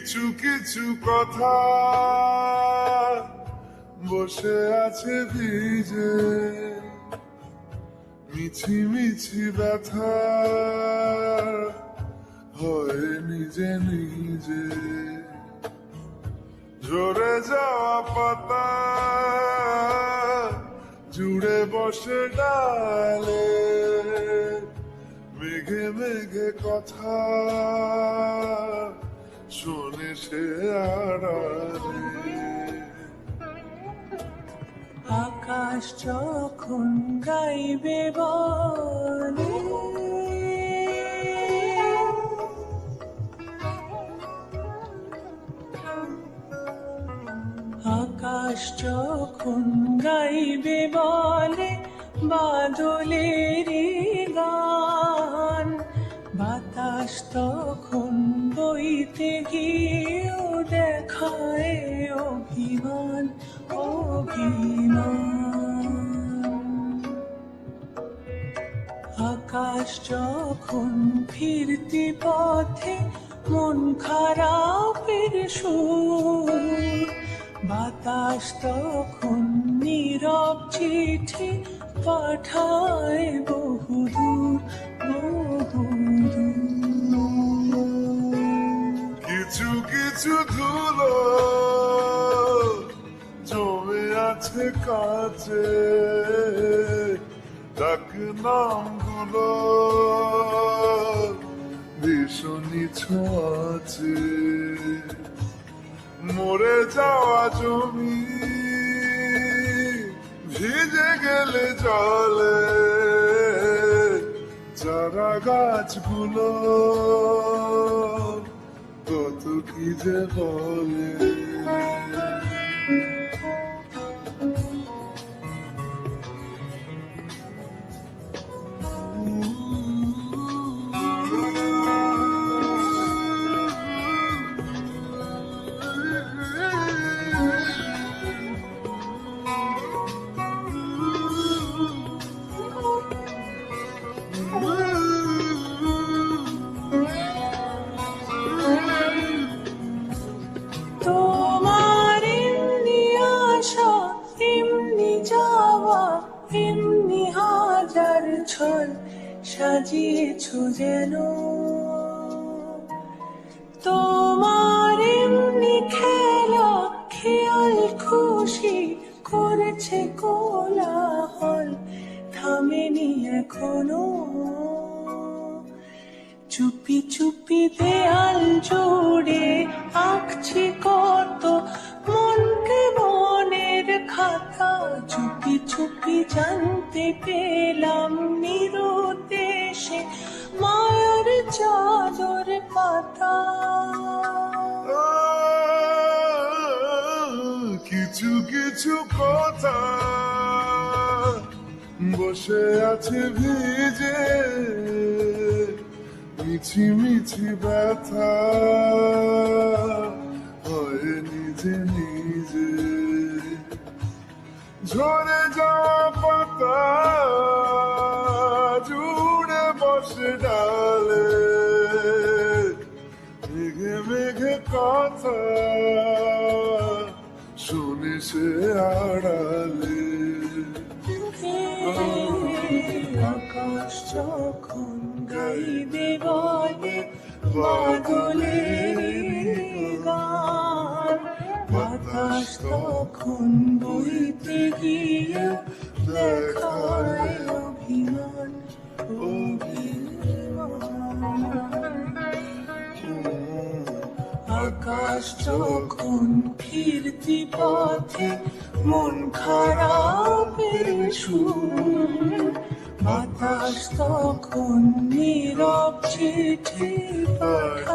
কিছু কিছু কথা বসে আছে ভিজে, মিছি মিছি ব্যথা হয় নিজে নিজে। ঝরে যাওয়া পাতা জুড়ে বসে ডালে, মেঘে মেঘে কথা শোনে সে আড়ালে। আকাশ যখন গাইবে বলে, আকাশ যখন গাইবে বলে বাদলেরই গান, বাতাস তখন বইতে গিয়েও দেখায় অভিমান অভিমান। আকাশ যখন ফিরতি পথে মন খারাপের সুর, বাতাস তখন নীরব চিঠি পাঠায় বহুদূর বহুদূর। কিছু কিছু ধুলো জমে আছে কাছে, ডাক নামগুলো ভীষণই ছোঁয়াছে। মরে যাওয়া জমি ভিজে গেলে জলে, চারা গাছগুলো কত কি যে বলে। তোমার এমনি আশা এমনি যাওয়া, এমনি হাজার ছল সাজিয়েছ যেন। তোমার এমনি খেলা খেয়াল খুশি করেছে কোলাহল, থামেনি এখনো। চুপি চুপি দেয়াল জুড়ে আঁকছি কত মনকে মনের খাতা, চুপি চুপি জানতে পেলাম নিরুদ্দেশে মায়ার চাদর পাতা। কিছু কিছু কথা বসে আছে ভিজে, মিছি মিছি ব্যথা হয় নিজে নিজে। ঝরে যাওয়া পাতা জুড়ে বসে ডালে, মেঘে মেঘে কথা শুনে সে আড়ালে। আকাশ যখন গাইবে বলে বাদলের গান, বাতাস তখন বইতে গিয়ে দেখায় অভিমান অভিমান। আকাশ যখন ফিরতি পথে মন খারাপের সুর, বাতাস তখন নীরব চিঠি পাঠায়।